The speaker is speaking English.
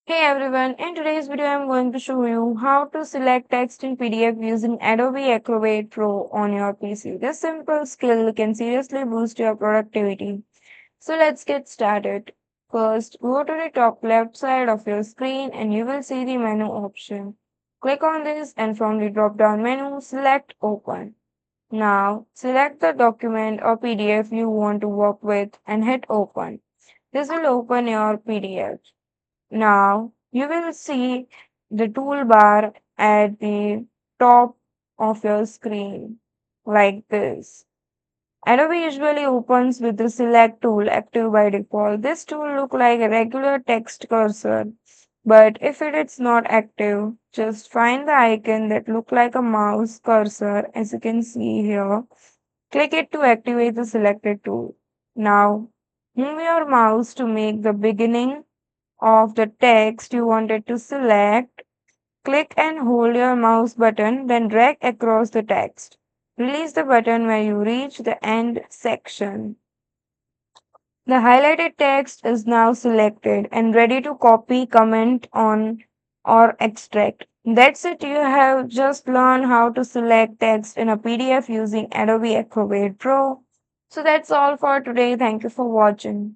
Hey everyone, in today's video I'm going to show you how to select text in PDF using Adobe Acrobat Pro on your PC. This simple skill can seriously boost your productivity. So let's get started. First, go to the top left side of your screen and you will see the menu option. Click on this and from the drop down menu, select Open. Now, select the document or PDF you want to work with and hit Open. This will open your PDF. Now you will see the toolbar at the top of your screen like this. Adobe usually opens with the select tool active by default. This tool looks like a regular text cursor, but if it is not active, just find the icon that look like a mouse cursor as you can see here. Click it to activate the selected tool. Now move your mouse to make the beginning of the text you wanted to select, click and hold your mouse button, then drag across the text. Release the button when you reach the end section. The highlighted text is now selected and ready to copy, comment on, or extract. That's it, you have just learned how to select text in a PDF using Adobe Acrobat Pro. So that's all for today. Thank you for watching.